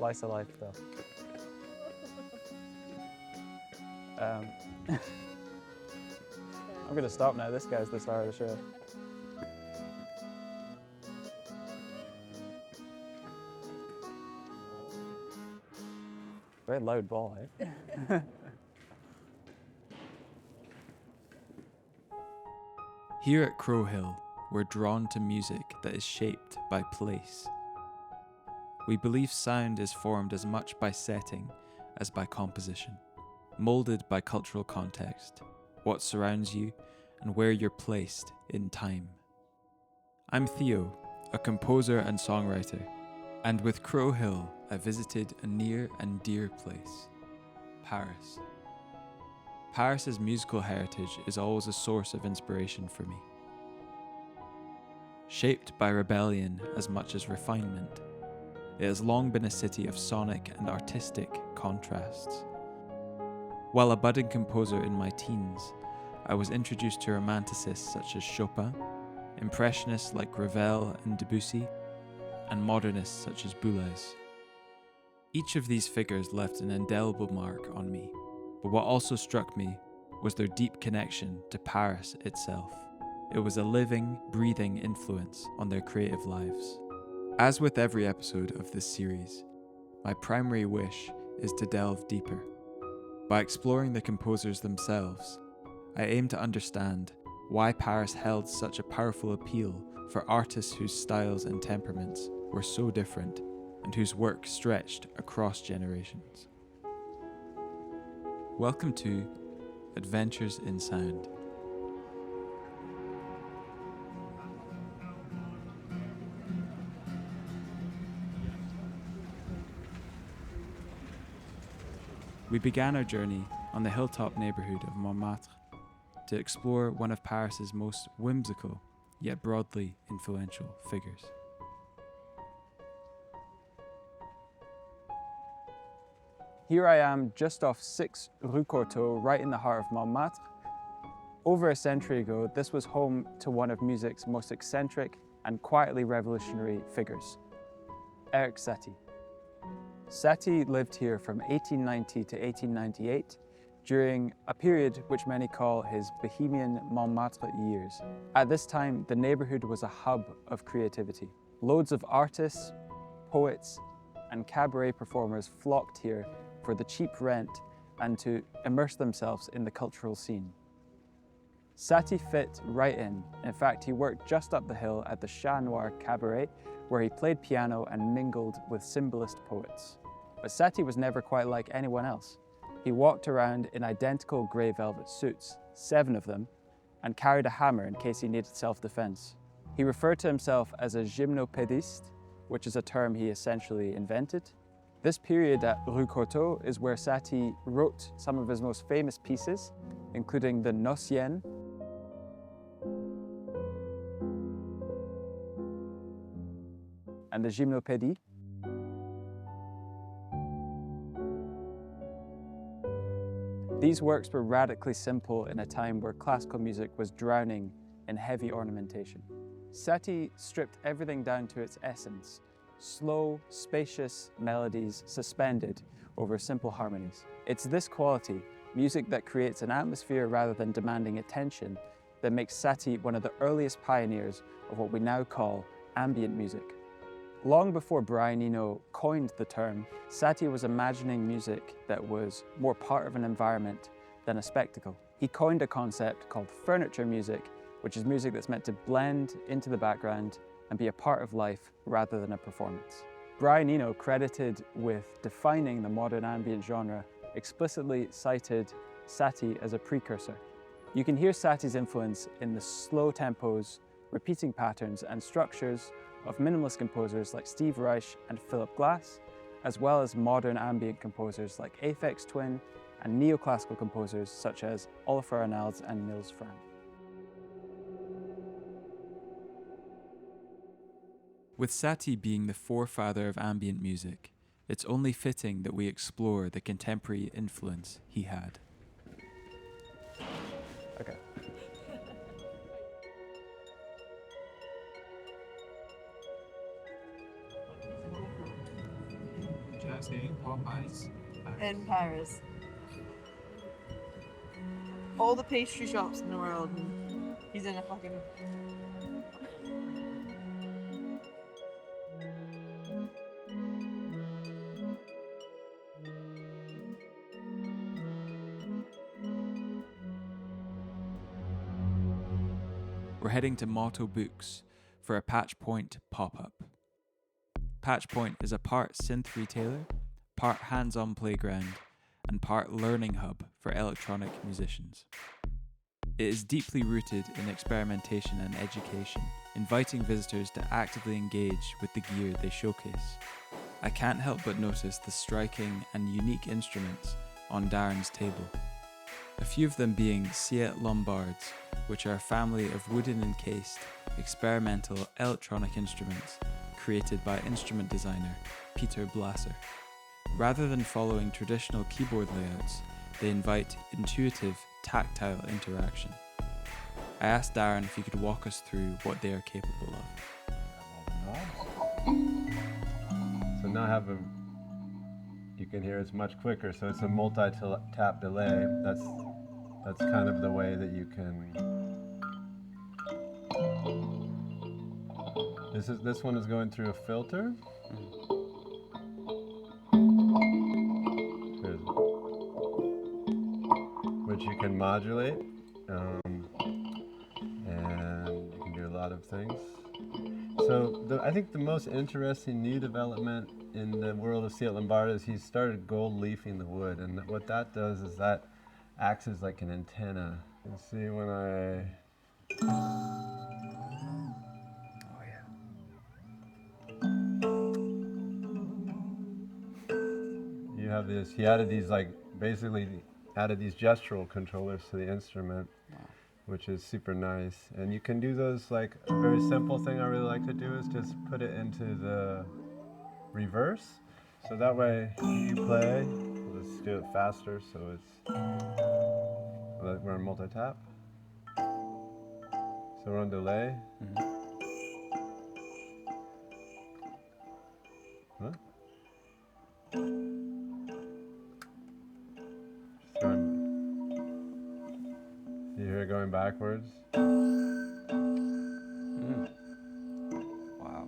slice of life, though. I'm gonna stop now. This guy's the star of the show. Very loud ball, eh? Here at Crow Hill, we're drawn to music that is shaped by place. We believe sound is formed as much by setting as by composition, moulded by cultural context, what surrounds you, and where you're placed in time. I'm Theo, a composer and songwriter, and with Crow Hill, I visited a near and dear place, Paris. Paris's musical heritage is always a source of inspiration for me. Shaped by rebellion as much as refinement, it has long been a city of sonic and artistic contrasts. While a budding composer in my teens, I was introduced to romanticists such as Chopin, impressionists like Ravel and Debussy, and modernists such as Boulez. Each of these figures left an indelible mark on me, but what also struck me was their deep connection to Paris itself. It was a living, breathing influence on their creative lives. As with every episode of this series, my primary wish is to delve deeper. By exploring the composers themselves, I aim to understand why Paris held such a powerful appeal for artists whose styles and temperaments were so different and whose work stretched across generations. Welcome to Adventures in Sound. We began our journey on the hilltop neighbourhood of Montmartre to explore one of Paris's most whimsical yet broadly influential figures. Here I am just off 6 Rue Courtauld, right in the heart of Montmartre. Over a century ago, this was home to one of music's most eccentric and quietly revolutionary figures, Erik Satie. Satie lived here from 1890 to 1898 during a period which many call his Bohemian Montmartre years. At this time, the neighbourhood was a hub of creativity. Loads of artists, poets, and cabaret performers flocked here for the cheap rent and to immerse themselves in the cultural scene. Satie fit right in. In fact, he worked just up the hill at the Chat Noir Cabaret, where he played piano and mingled with symbolist poets. But Satie was never quite like anyone else. He walked around in identical grey velvet suits, 7 of them, and carried a hammer in case he needed self-defense. He referred to himself as a gymnopédiste, which is a term he essentially invented. This period at Rue Courtauld is where Satie wrote some of his most famous pieces, including the Nocienne, and the Gymnopédie. These works were radically simple in a time where classical music was drowning in heavy ornamentation. Satie stripped everything down to its essence, slow, spacious melodies suspended over simple harmonies. It's this quality, music that creates an atmosphere rather than demanding attention, that makes Satie one of the earliest pioneers of what we now call ambient music. Long before Brian Eno coined the term, Satie was imagining music that was more part of an environment than a spectacle. He coined a concept called furniture music, which is music that's meant to blend into the background and be a part of life rather than a performance. Brian Eno, credited with defining the modern ambient genre, explicitly cited Satie as a precursor. You can hear Satie's influence in the slow tempos, repeating patterns and structures of minimalist composers like Steve Reich and Philip Glass, as well as modern ambient composers like Aphex Twin and neoclassical composers such as Olafur Arnalds and Nils Frahm. With Satie being the forefather of ambient music, it's only fitting that we explore the contemporary influence he had. Okay. in Paris. All the pastry shops in the world, and he's in a fucking... We're heading to Motto Books for a Patch Point pop-up. Patch Point is a part synth retailer, part hands-on playground, and part learning hub for electronic musicians. It is deeply rooted in experimentation and education, inviting visitors to actively engage with the gear they showcase. I can't help but notice the striking and unique instruments on Darren's table. A few of them being Siet Lombards, which are a family of wooden encased, experimental electronic instruments created by instrument designer Peter Blasser. Rather than following traditional keyboard layouts, they invite intuitive, tactile interaction. I asked Darren if he could walk us through what they are capable of. So now I have you can hear it's much quicker, so it's a multi-tap delay. That's kind of the way that you can. This one is going through a filter. Which you can modulate, and you can do a lot of things. So I think the most interesting new development in the world of Siet Lombard is he's started gold leafing the wood, and what that does is that acts as like an antenna. You can see when I... Oh yeah. You have this, he added these basically added these gestural controllers to the instrument, which is super nice. And you can do those, like a very simple thing I really like to do is just put it into the reverse. So that way you play, let's do it faster so we're on multi-tap. So we're on delay. Huh? You hear it going backwards? Wow.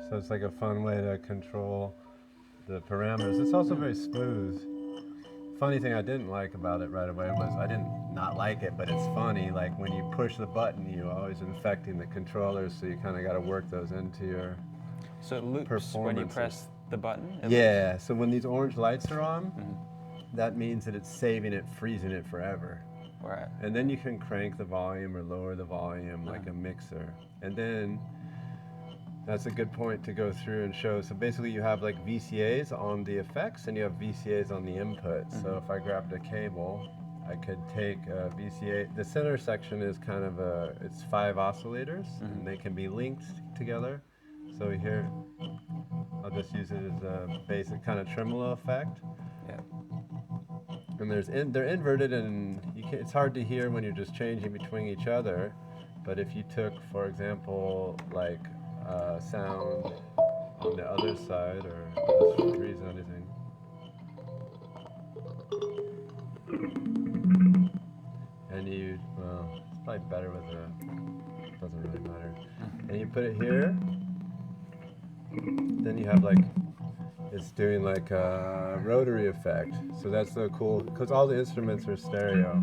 So it's like a fun way to control the parameters. It's also very smooth. Funny thing I didn't like about it right away was I didn't not like it, but it's funny, like when you push the button, you're always infecting the controllers, so you kind of got to work those into your So it loops when you press the button? Yeah, so when these orange lights are on, that means that it's saving it, freezing it forever. Right. And then you can crank the volume or lower the volume like a mixer. And then that's a good point to go through and show. So basically you have like VCAs on the effects and you have VCAs on the input. So if I grabbed a cable, I could take a VCA. The center section is kind of it's 5 oscillators and they can be linked together. So here, I'll just use it as a basic kind of tremolo effect. Yeah. And they're inverted, and it's hard to hear when you're just changing between each other. But if you took, for example, like sound on the other side, or let's freeze anything. And well, it's probably better with doesn't really matter. And you put it here, then you have like, it's doing like a rotary effect. So that's so cool, because all the instruments are stereo.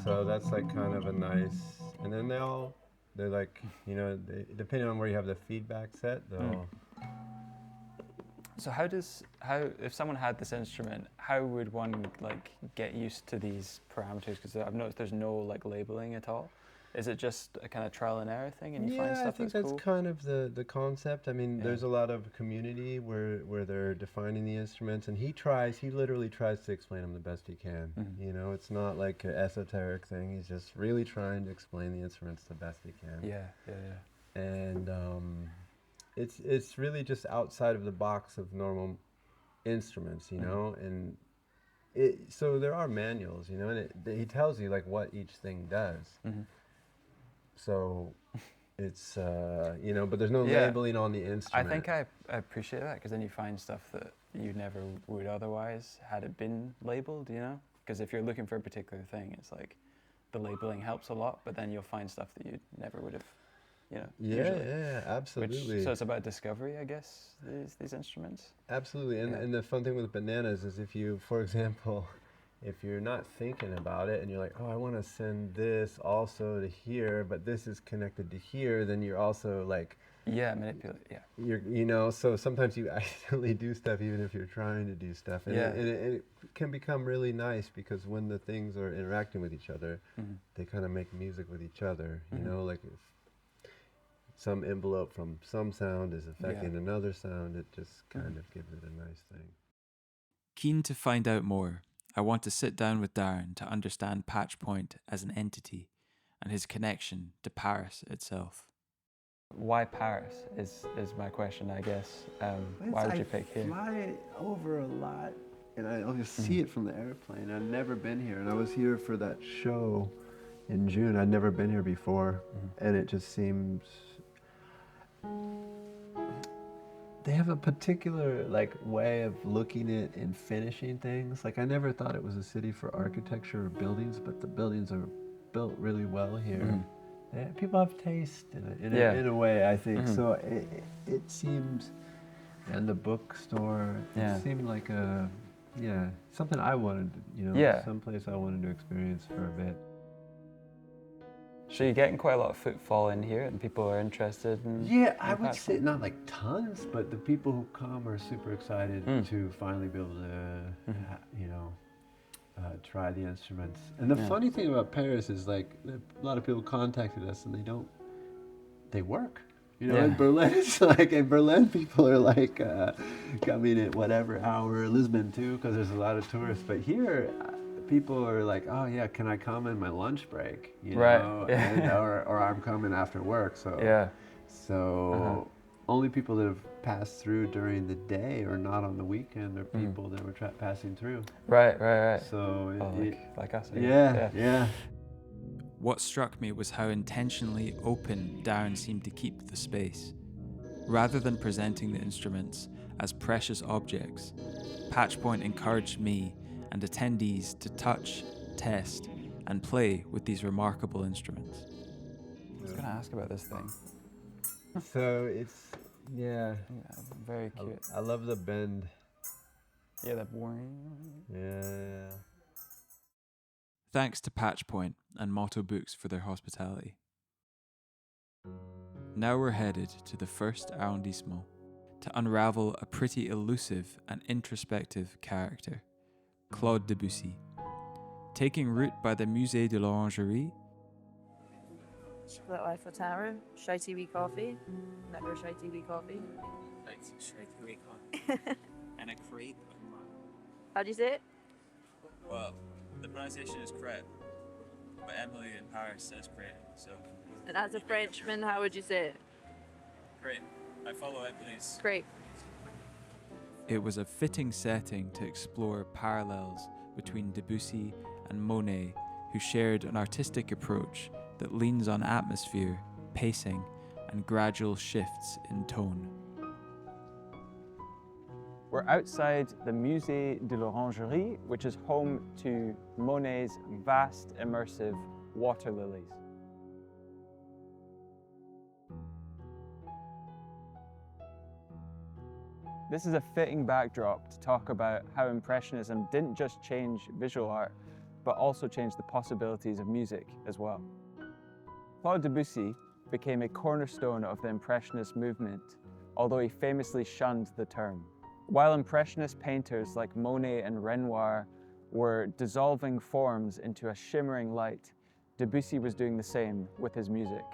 So that's like kind of a nice, and then they're like, depending on where you have the feedback set, they'll... So if someone had this instrument, how would one like get used to these parameters? Because I've noticed there's no like labeling at all. Is it just a kind of trial and error thing, and you find stuff I think that's that's cool? kind of the concept. I mean, there's a lot of community where they're defining the instruments, and he literally tries to explain them the best he can. It's not like an esoteric thing. He's just really trying to explain the instruments the best he can. Yeah. And it's really just outside of the box of normal instruments, and so there are manuals, and he tells you like what each thing does. So It's, you know, but there's no Yeah. labeling on the instrument. I think I appreciate that, because then you find stuff that you never would otherwise had it been labeled, you know? Because if you're looking for a particular thing, it's like the labeling helps a lot, but then you'll find stuff that you never would have, you know, usually. Yeah, absolutely. So it's about discovery, I guess, these instruments. Absolutely, and the fun thing with bananas is if you, for example, if you're not thinking about it and you're like, oh, I want to send this also to here, but this is connected to here, then you're also like, Yeah, manipulate, yeah. you know, so sometimes you accidentally do stuff even if you're trying to do stuff, and, Yeah. it can become really nice because when the things are interacting with each other, they kind of make music with each other, you know, like if some envelope from some sound is affecting another sound, it just kind of gives it a nice thing. Keen to find out more, I want to sit down with Darren to understand Patch Point as an entity and his connection to Paris itself. Why Paris is my question, I guess. Why would you pick here? I fly over a lot, and I always see it from the airplane. I've never been here, and I was here for that show in June. I'd never been here before, and it just seems they have a particular like way of looking at and finishing things. Like I never thought it was a city for architecture or buildings, but the buildings are built really well here. Yeah, people have taste in a way, I think. So it seems, and the bookstore, it seemed like something I wanted, you know, someplace I wanted to experience for a bit. So you're getting quite a lot of footfall in here, and people are interested in. Yeah, I would say not like tons, but the people who come are super excited to finally be able to, you know, try the instruments. And the funny thing about Paris is like a lot of people contacted us and they work. You know, in Berlin, it's like, in Berlin people are like coming at whatever hour, Lisbon too, because there's a lot of tourists. But here, people are like, oh yeah, can I come in my lunch break? You know? And, or I'm coming after work. So, only people that have passed through during the day or not on the weekend are people that were passing through. Right. So like us. Yeah. What struck me was how intentionally open Darren seemed to keep the space. Rather than presenting the instruments as precious objects, Patch Point encouraged me and attendees to touch, test, and play with these remarkable instruments. I was going to ask about this thing. So it's, very cute. I love the bend. Yeah, that boring. Yeah. Thanks to Patch Point and Motto Books for their hospitality. Now we're headed to the first arrondissement to unravel a pretty elusive and introspective character, Claude Debussy. Taking route by the Musée de l'Orangerie. Split life for taro, shitey wee coffee, never shitey wee coffee. Shitey wee coffee. And a crepe. How do you say it? Well, the pronunciation is crepe, but Emily in Paris says crepe, so... And as a Frenchman, how would you say it? Crepe. I follow Emily's... Crepe. It was a fitting setting to explore parallels between Debussy and Monet, who shared an artistic approach that leans on atmosphere, pacing, and gradual shifts in tone. We're outside the Musée de l'Orangerie, which is home to Monet's vast, immersive water lilies. This is a fitting backdrop to talk about how Impressionism didn't just change visual art, but also changed the possibilities of music as well. Claude Debussy became a cornerstone of the Impressionist movement, although he famously shunned the term. While Impressionist painters like Monet and Renoir were dissolving forms into a shimmering light, Debussy was doing the same with his music.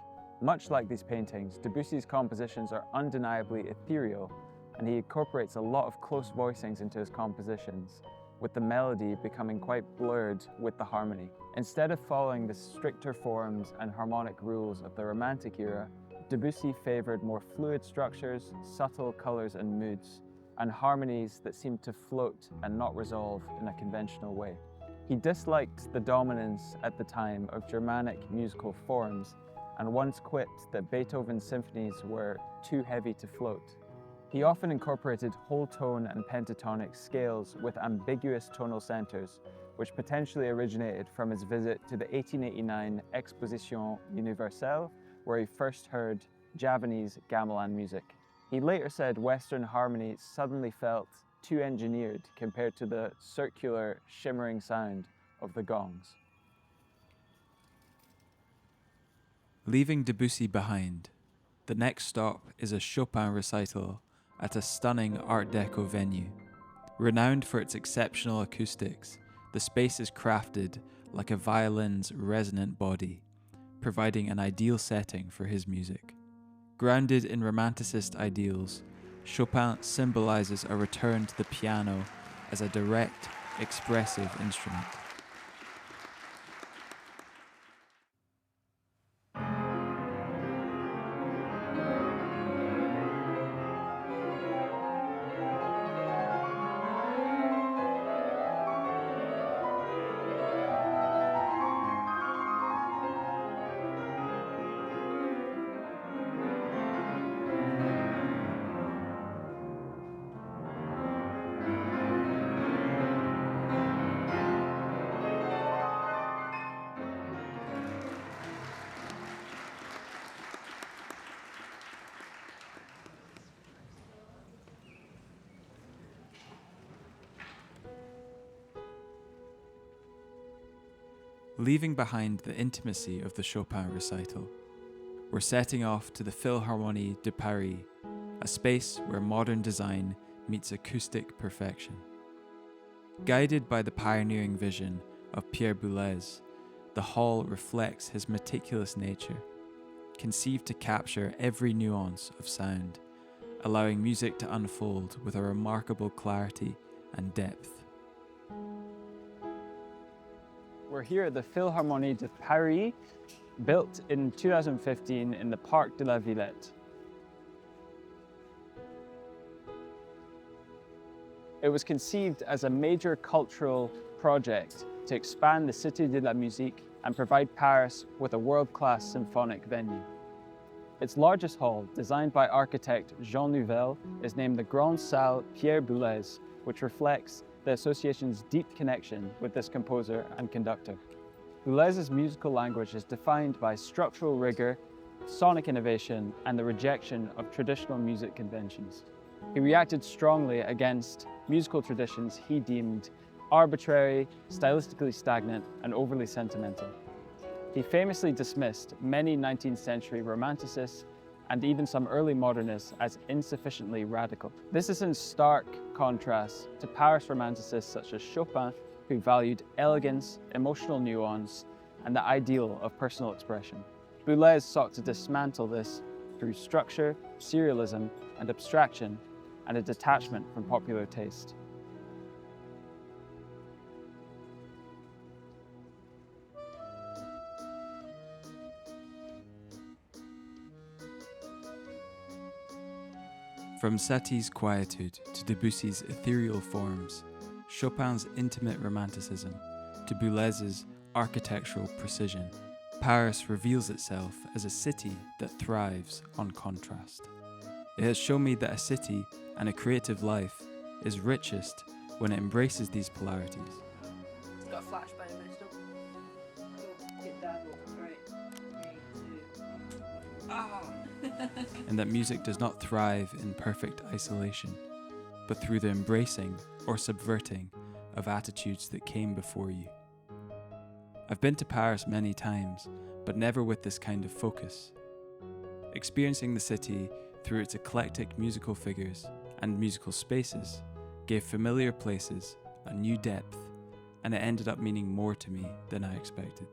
Much like these paintings, Debussy's compositions are undeniably ethereal, and he incorporates a lot of close voicings into his compositions, with the melody becoming quite blurred with the harmony. Instead of following the stricter forms and harmonic rules of the Romantic era, Debussy favored more fluid structures, subtle colors and moods, and harmonies that seemed to float and not resolve in a conventional way. He disliked the dominance at the time of Germanic musical forms and once quipped that Beethoven's symphonies were too heavy to float. He often incorporated whole tone and pentatonic scales with ambiguous tonal centers, which potentially originated from his visit to the 1889 Exposition Universelle, where he first heard Javanese gamelan music. He later said Western harmony suddenly felt too engineered compared to the circular, shimmering sound of the gongs. Leaving Debussy behind, the next stop is a Chopin recital at a stunning Art Deco venue. Renowned for its exceptional acoustics, the space is crafted like a violin's resonant body, providing an ideal setting for his music. Grounded in Romanticist ideals, Chopin symbolizes a return to the piano as a direct, expressive instrument. Leaving behind the intimacy of the Chopin recital, we're setting off to the Philharmonie de Paris, a space where modern design meets acoustic perfection. Guided by the pioneering vision of Pierre Boulez, the hall reflects his meticulous nature, conceived to capture every nuance of sound, allowing music to unfold with a remarkable clarity and depth. We're here at the Philharmonie de Paris, built in 2015 in the Parc de la Villette. It was conceived as a major cultural project to expand the Cité de la Musique and provide Paris with a world-class symphonic venue. Its largest hall, designed by architect Jean Nouvel, is named the Grande Salle Pierre Boulez, which reflects the association's deep connection with this composer and conductor. Boulez's musical language is defined by structural rigor, sonic innovation, and the rejection of traditional music conventions. He reacted strongly against musical traditions he deemed arbitrary, stylistically stagnant, and overly sentimental. He famously dismissed many 19th century romanticists and even some early modernists as insufficiently radical. This is in stark contrast to Paris romanticists such as Chopin, who valued elegance, emotional nuance, and the ideal of personal expression. Boulez sought to dismantle this through structure, serialism, and abstraction, and a detachment from popular taste. From Satie's quietude to Debussy's ethereal forms, Chopin's intimate romanticism to Boulez's architectural precision, Paris reveals itself as a city that thrives on contrast. It has shown me that a city and a creative life is richest when it embraces these polarities. It's got a flashbang messed up. Get that one. Right. 3, 2. Ah! And that music does not thrive in perfect isolation, but through the embracing or subverting of attitudes that came before you. I've been to Paris many times, but never with this kind of focus. Experiencing the city through its eclectic musical figures and musical spaces gave familiar places a new depth, and it ended up meaning more to me than I expected.